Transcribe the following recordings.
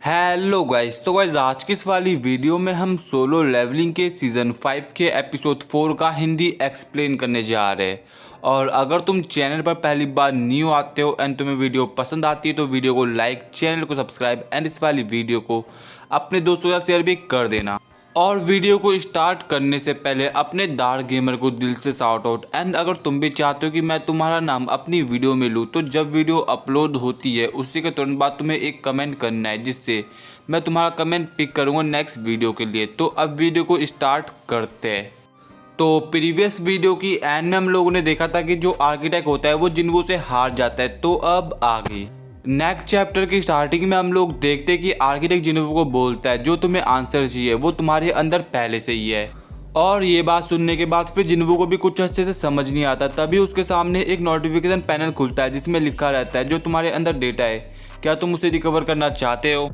Hello guys. तो guys आज की इस वाली वीडियो में हम सोलो लेवलिंग के सीज़न 5 के एपिसोड 4 का हिंदी एक्सप्लेन करने जा रहे हैं। और अगर तुम चैनल पर पहली बार न्यू आते हो एंड तुम्हें वीडियो पसंद आती है तो वीडियो को लाइक, चैनल को सब्सक्राइब एंड इस वाली वीडियो को अपने दोस्तों के साथ शेयर भी कर देना। और वीडियो को स्टार्ट करने से पहले अपने डार्क गेमर को दिल से शाउट आउट। एंड अगर तुम भी चाहते हो कि मैं तुम्हारा नाम अपनी वीडियो में लूँ तो जब वीडियो अपलोड होती है उसी के तुरंत बाद तुम्हें एक कमेंट करना है, जिससे मैं तुम्हारा कमेंट पिक करूँगा नेक्स्ट वीडियो के लिए। तो अब वीडियो को स्टार्ट करते हैं। तो प्रीवियस वीडियो की एंड में हम लोगों ने देखा था कि जो आर्किटेक्ट होता है वो जिन्वो से हार जाता है। तो अब आगे नेक्स्ट चैप्टर की स्टार्टिंग में हम लोग देखते हैं कि आर्किटेक्ट जिन्वो को बोलता है जो तुम्हें आंसर चाहिए वो तुम्हारे अंदर पहले से ही है। और ये बात सुनने के बाद फिर जिन्वो को भी कुछ अच्छे से समझ नहीं आता। तभी उसके सामने एक नोटिफिकेशन पैनल खुलता है जिसमें लिखा रहता है जो तुम्हारे अंदर डेटा है, क्या तुम उसे रिकवर करना चाहते हो।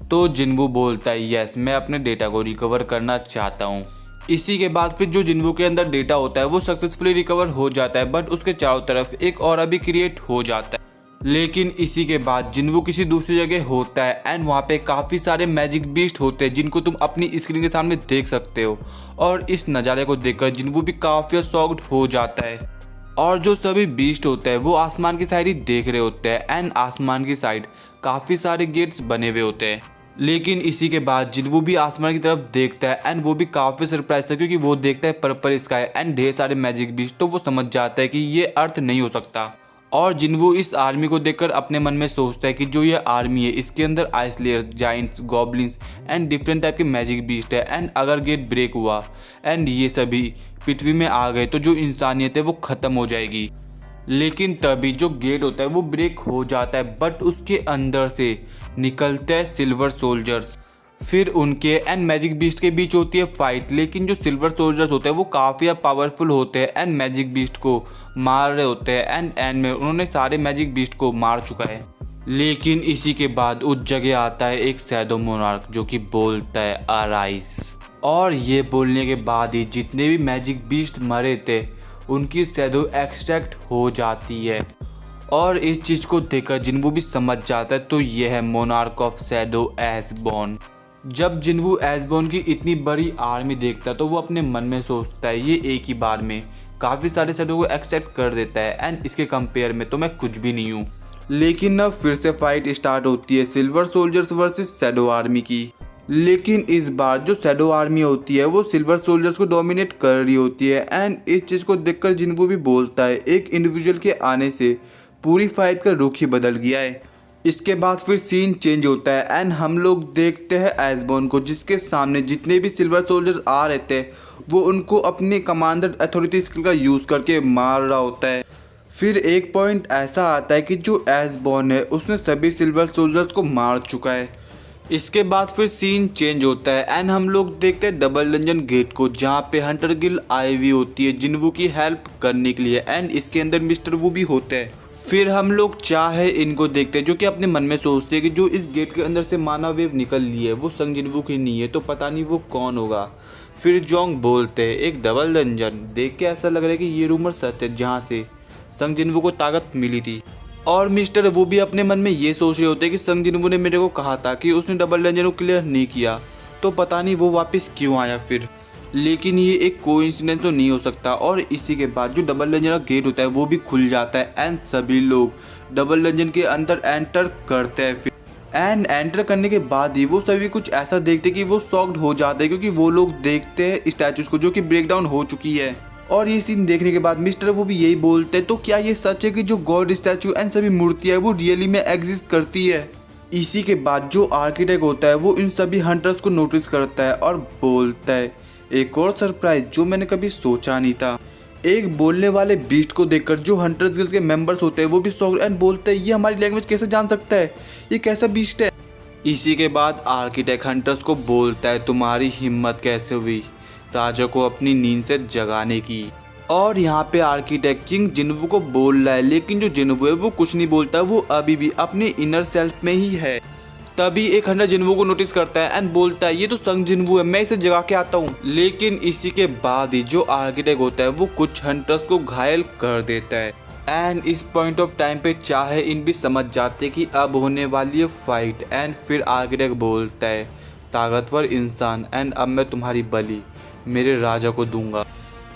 तो जिन्वो बोलता है यस, मैं अपने डेटा को रिकवर करना चाहता हूँ। इसी के बाद फिर जो जिन्वो के अंदर डेटा होता है वो सक्सेसफुली रिकवर हो जाता है, बट उसके चारों तरफ एक और भी क्रिएट हो जाता है। लेकिन इसी के बाद जिन्वो किसी दूसरी जगह होता है एंड वहाँ पे काफ़ी सारे मैजिक बीस्ट होते हैं जिनको तुम अपनी स्क्रीन के सामने देख सकते हो। और इस नज़ारे को देखकर जिन्वो भी काफ़ी शॉक्ड हो जाता है। और जो सभी बीस्ट होते हैं वो आसमान की साइड ही देख रहे होते हैं एंड आसमान की साइड काफ़ी सारे गेट्स बने हुए होते हैं। लेकिन इसी के बाद जिन्वो भी आसमान की तरफ देखता है एंड वो भी काफ़ी सरप्राइज था क्योंकि वो देखता है पर्पल स्काई एंड ढेर सारे मैजिक बीस्ट। तो वो समझ जाता है कि ये अर्थ नहीं हो सकता। और जिन्वो इस आर्मी को देखकर अपने मन में सोचता है कि जो ये आर्मी है इसके अंदर ice slayers, giants, goblins and different type के मैजिक बीस्ट है। एंड अगर गेट ब्रेक हुआ एंड ये सभी पृथ्वी में आ गए तो जो इंसानियत है वो ख़त्म हो जाएगी। लेकिन तभी जो गेट होता है वो ब्रेक हो जाता है, बट उसके अंदर से निकलते हैं सिल्वर सोल्जर्स। फिर उनके एंड मैजिक बीस्ट के बीच होती है फाइट। लेकिन जो सिल्वर सोल्जर्स होते हैं वो काफ़ी पावरफुल होते हैं एंड मैजिक बीस्ट को मार रहे होते हैं एंड में उन्होंने सारे मैजिक बीस्ट को मार चुका है। लेकिन इसी के बाद उस जगह आता है एक शैडो मोनार्क जो कि बोलता है अराइज। और ये बोलने के बाद ही जितने भी मैजिक बीस्ट मरे थे उनकी शैडो एक्सट्रैक्ट हो जाती है। और इस चीज़ को देखकर जिन्वो भी समझ जाता है। तो ये है मोनार्क ऑफ शैडो एसबॉर्न। जब जिन्वो एसबॉर्न की इतनी बड़ी आर्मी देखता है तो वो अपने मन में सोचता है ये एक ही बार में काफ़ी सारे शैडो को एक्सेप्ट कर देता है एंड इसके कंपेयर में तो मैं कुछ भी नहीं हूँ। लेकिन अब फिर से फाइट स्टार्ट होती है silver soldiers versus shadow army की। लेकिन इस बार जो शैडो आर्मी होती है वो सिल्वर सोल्जर्स को डोमिनेट कर रही होती है एंड इस चीज़ को देखकर जिन्वो भी बोलता है एक इंडिविजुअल के आने से पूरी फाइट का रुख ही बदल गया है। इसके बाद फिर सीन चेंज होता है एंड हम लोग देखते हैं एसबॉर्न को जिसके सामने जितने भी सिल्वर सोल्जर्स आ रहे थे वो उनको अपने कमांडर अथॉरिटी स्किल का यूज़ करके मार रहा होता है। फिर एक पॉइंट ऐसा आता है कि जो एसबॉर्न है उसने सभी सिल्वर सोल्जर्स को मार चुका है। इसके बाद फिर सीन चेंज होता है एंड हम लोग देखते हैं डबल डंजन गेट को जहाँ पे हंटर गिल आई हुई होती है जिन्वो की हेल्प करने के लिए एंड इसके अंदर मिस्टर वू भी होते हैं। फिर हम लोग चाहे इनको देखते हैं जो कि अपने मन में सोचते हैं कि जो इस गेट के अंदर से माना वेव निकल ली है वो संग जिन्वो की नहीं है तो पता नहीं वो कौन होगा। फिर जोंग बोलते हैं एक डबल डंजन देख के ऐसा लग रहा है कि ये रूमर सच है जहाँ से संग जिन्वो को ताकत मिली थी। और मिस्टर वो भी अपने मन में ये सोच रहे होते हैं कि संग जिन्वो ने मेरे को कहा था कि उसने डबल डंजन को क्लियर नहीं किया तो पता नहीं वो वापस क्यों आया फिर। लेकिन ये एक कोइंसिडेंस तो नहीं हो सकता। और इसी के बाद जो डबल डंजन का गेट होता है वो भी खुल जाता है एंड सभी लोग डबल डंजन के अंदर एंटर करते हैं। फिर एंड एंटर करने के बाद ही वो सभी कुछ ऐसा देखते कि वो शॉक्ड हो जाते हैं क्योंकि वो लोग देखते हैं स्टैचूज को जो कि ब्रेक डाउन हो चुकी है। और ये सीन देखने के बाद मिस्टर वो भी यही बोलते हैं तो क्या ये सच है कि जो गॉड स्टैचू एंड सभी मूर्तियाँ है वो रियली में एग्जिस्ट करती है। इसी के बाद जो आर्किटेक्ट होता है वो इन सभी हंटर्स को नोटिस करता है और बोलता है एक और सरप्राइज जो मैंने कभी सोचा नहीं था। एक बोलने वाले बीस्ट को देखकर जो हंटर्स गिल्ड के मेंबर्स होते हैं वो भी शॉक्ड एंड बोलते हैं ये हमारी लैंग्वेज कैसे जान सकता है, ये कैसा बीस्ट है। इसी के बाद आर्किटेक्ट हंटर्स को बोलता है तुम्हारी हिम्मत कैसे हुई राजा को अपनी नींद से जगाने की। और यहाँ पे आर्किटेक्ट किंग जिन्वो को बोल रहा है लेकिन जो जिन्वो है वो कुछ नहीं बोलता, वो अभी भी अपने इनर सेल्फ में ही है। तभी एक हंटर जिन्वो को नोटिस करता है एंड बोलता है ये तो संग जिन्वो है, मैं इसे जगा के आता हूँ। लेकिन इसी के बाद ही जो आर्किटेक्ट होता है वो कुछ हंटर्स को घायल कर देता है एंड इस पॉइंट ऑफ टाइम पे चाहे इन भी समझ जाते कि अब होने वाली है फाइट। एंड फिर आर्किटेक्ट बोलता है ताकतवर इंसान, एंड अब मैं तुम्हारी बलि मेरे राजा को दूंगा।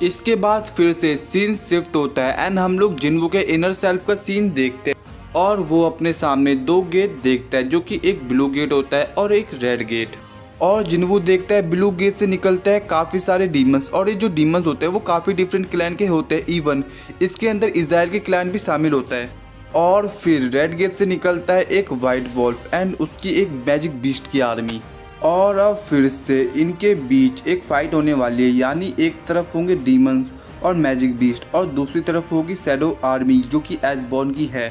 इसके बाद फिर से सीन शिफ्ट होता है एंड हम लोग जिन्वू के इनर सेल्फ का सीन देखते हैं और वो अपने सामने दो गेट देखता है, जो कि एक ब्लू गेट होता है और एक रेड गेट। और जिन्वू देखता है ब्लू गेट से निकलता है काफ़ी सारे डीमंस, और ये जो डीमंस होते हैं वो काफ़ी डिफरेंट क्लैन के होते हैं। इवन इसके अंदर इज़राइल के क्लैन भी शामिल होता है। और फिर रेड गेट से निकलता है एक वाइट वॉल्फ एंड उसकी एक मैजिक बीस्ट की आर्मी। और अब फिर से इनके बीच एक फाइट होने वाली है, यानी एक तरफ होंगे डीमंस और मैजिक बीस्ट और दूसरी तरफ होगी शैडो आर्मी जो कि एसबॉर्न की है।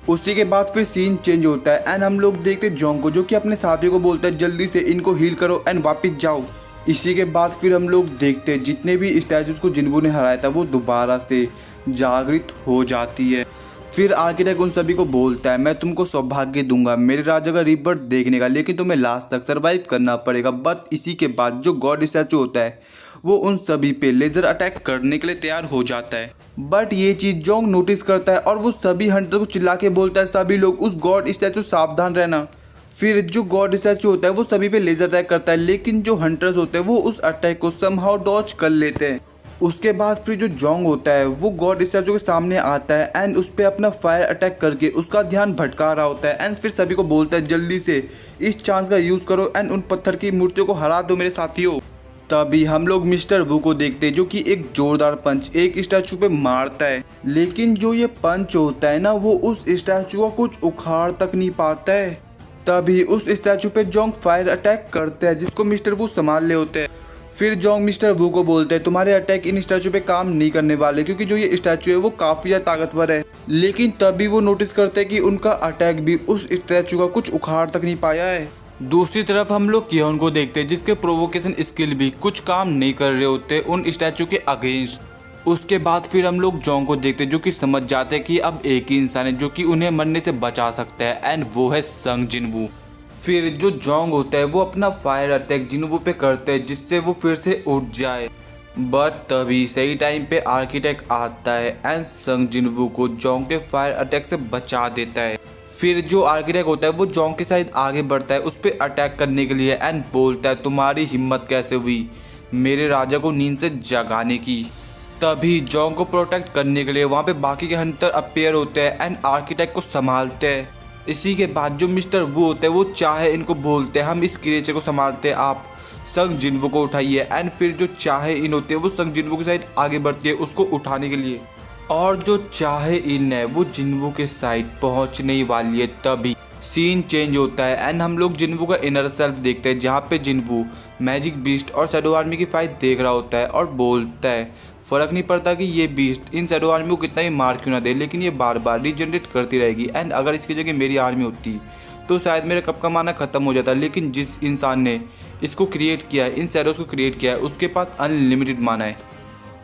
उसी के बाद फिर सीन चेंज होता है एंड हम लोग देखते हैं जोंग को, जो कि अपने साथियों को बोलता है जल्दी से इनको हील करो एंड वापस जाओ। इसी के बाद फिर हम लोग देखते हैं जितने भी स्टैचूज को जिन्वू ने हराया था वो दोबारा से जागृत हो जाती है। फिर आर्किटेक्ट उन सभी को बोलता है मैं तुमको सौभाग्य दूंगा मेरे राजा का रीबर्थ देखने का, लेकिन तुम्हें लास्ट तक सर्वाइव करना पड़ेगा। बट इसी के बाद जो गॉड स्टैचू होता है वो उन सभी पे लेजर अटैक करने के लिए तैयार हो जाता है। बट ये चीज़ जोंग नोटिस करता है और वो सभी हंटर को चिल्ला के बोलता है सभी लोग उस गॉड स्टैचू सावधान रहना। फिर जो गॉड स्टैचू होता है वो सभी पे लेजर अटैक करता है, लेकिन जो हंटर्स होते हैं वो उस अटैक को समहाउ डॉज कर लेते हैं। उसके बाद फिर जो जोंग होता है वो गॉड स्टैचू के सामने आता है एंड उस पर अपना फायर अटैक करके उसका ध्यान भटका रहा होता है। एंड फिर सभी को बोलता है जल्दी से इस चांस का यूज़ करो एंड उन पत्थर की मूर्तियों को हरा दो मेरे साथियों। तभी हम लोग मिस्टर वू को देखते हैं जो कि एक जोरदार पंच एक स्टैचू पे मारता है, लेकिन जो ये पंच होता है ना वो उस स्टैचू को कुछ उखाड़ तक नहीं पाता है। तभी उस स्टैचू पे जोंग फायर अटैक करता है जिसको मिस्टर वू संभाल ले होते हैं। फिर जोंग मिस्टर वू को बोलते हैं तुम्हारे अटैक इन स्टैचू पे काम नहीं करने वाले, क्योंकि जो ये स्टैचू है वो काफ़ी ज़्यादा ताकतवर है। लेकिन तभी वो नोटिस करते हैं कि उनका अटैक भी उस स्टैचू का कुछ उखाड़ तक नहीं पाया है। दूसरी तरफ हम लोग कियोन को देखते हैं जिसके प्रोवोकेशन स्किल भी कुछ काम नहीं कर रहे होते उन स्टैचू के अगेंस्ट। उसके बाद फिर हम लोग जोंग को देखते हैं जो कि समझ जाते हैं कि अब एक ही इंसान है जो कि उन्हें मरने से बचा सकता है एंड वो है संग जिन्वू। फिर जो जोंग होता है वो अपना फायर अटैक जिन्वू पे करते हैं जिससे वो फिर से उठ जाए। बट तभी सही टाइम पे आर्किटेक्ट आता है एंड संग जिन्वू को जोंग के फायर अटैक से बचा देता है। फिर जो आर्किटेक्ट होता है वो जोंग के साथ आगे बढ़ता है उस पर अटैक करने के लिए एंड बोलता है तुम्हारी हिम्मत कैसे हुई मेरे राजा को नींद से जगाने की। तभी जोंग को प्रोटेक्ट करने के लिए वहाँ पे बाकी के हंटर अपेयर होते हैं एंड आर्किटेक्ट को संभालते हैं। इसी के बाद जो मिस्टर वू होते हैं वो चाहे इनको बोलते हैं हम इस क्रिएचर को संभालते हैं, आप संग जिन्वू को उठाइए। एंड फिर जो चाहे इन होते हैं वो संग जिन्वू के साथ आगे बढ़ती है उसको उठाने के लिए, और जो चाहे इन है वो जिन्वू के साइड पहुंचने ही वाली है। तभी सीन चेंज होता है एंड हम लोग जिन्वू का इनर सेल्फ देखते हैं जहाँ पे जिन्वू मैजिक बीस्ट और शैडो आर्मी की फाइट देख रहा होता है और बोलता है फ़र्क नहीं पड़ता कि ये बीस्ट इन शैडो आर्मी को कितना ही मार क्यों ना दे, लेकिन ये बार बार रीजनरेट करती रहेगी। एंड अगर इसकी जगह मेरी आर्मी होती तो शायद मेरा कप का माना ख़त्म हो जाता, लेकिन जिस इंसान ने इसको क्रिएट किया है इन शैडोज़ को क्रिएट किया है उसके पास अनलिमिटेड माना है।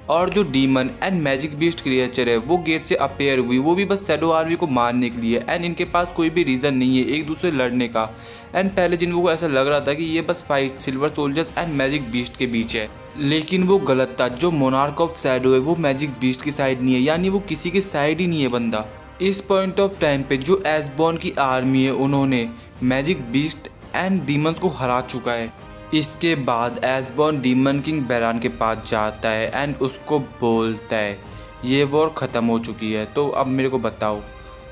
और जो demon and magic beast creature है वो गेट से अपेयर हुई वो भी बस शैडो आर्मी को मारने के लिए एंड इनके पास कोई भी रीज़न नहीं है एक दूसरे लड़ने का। एंड पहले जिन्वू को ऐसा लग रहा था कि ये बस fight silver soldiers and magic beast के बीच है, लेकिन वो गलत था। जो मोनार्क ऑफ शैडो है वो मैजिक बीस्ट की साइड नहीं है, यानी वो किसी की साइड ही नहीं है बंदा। इस पॉइंट ऑफ टाइम पे जो एसबॉर्न की आर्मी है उन्होंने मैजिक बीस्ट एंड डीमंस को हरा चुका है। इसके बाद एसबॉर्न डीमन किंग बेरान के पास जाता है एंड उसको बोलता है ये वॉर ख़त्म हो चुकी है, तो अब मेरे को बताओ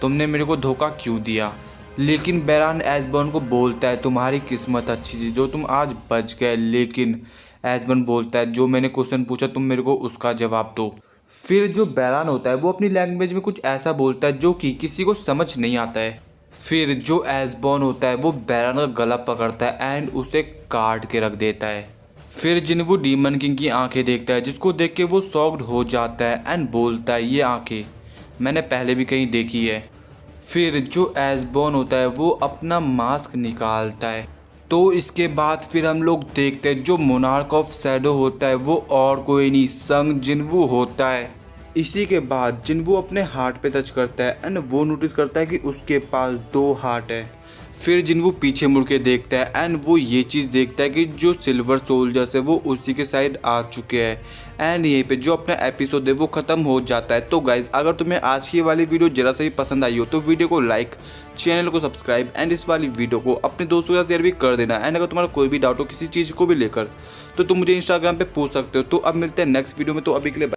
तुमने मेरे को धोखा क्यों दिया। लेकिन बेरान एसबॉर्न को बोलता है तुम्हारी किस्मत अच्छी थी जो तुम आज बच गए, लेकिन एसबॉर्न बोलता है जो मैंने क्वेश्चन पूछा तुम मेरे को उसका जवाब दो। फिर जो बेरान होता है वो अपनी लैंग्वेज में कुछ ऐसा बोलता है जो कि किसी को समझ नहीं आता है। फिर जो एसबॉर्न होता है वो बेरान का गला पकड़ता है एंड उसे काट के रख देता है। फिर जिन्वू डीमन किंग की आंखें देखता है जिसको देख के वो शॉक्ड हो जाता है एंड बोलता है ये आंखें मैंने पहले भी कहीं देखी है। फिर जो एसबॉर्न होता है वो अपना मास्क निकालता है। तो इसके बाद फिर हम लोग देखते हैं जो मोनार्क ऑफ शैडो होता है वो और कोई नहीं संग जिन्वू होता है। इसी के बाद जिन्वू अपने हार्ट पे टच करता है एंड वो नोटिस करता है कि उसके पास 2 हार्ट है। फिर जिन वो पीछे मुड़ के देखता है एंड वो ये चीज़ देखता है कि जो सिल्वर सोल्जर्स है वो उसी के साइड आ चुके हैं एंड यहीं पे जो अपना एपिसोड है वो ख़त्म हो जाता है। तो गाइज़ अगर तुम्हें आज की वाली वीडियो ज़रा सा भी पसंद आई हो तो वीडियो को लाइक, चैनल को सब्सक्राइब एंड इस वाली वीडियो को अपने दोस्तों के साथ शेयर भी कर देना। एंड अगर तुम्हारा कोई भी डाउट हो किसी चीज़ को भी लेकर तो तुम मुझे इंस्टाग्राम पे पूछ सकते हो। तो अब मिलते हैं नेक्स्ट वीडियो में, तो अभी के लिए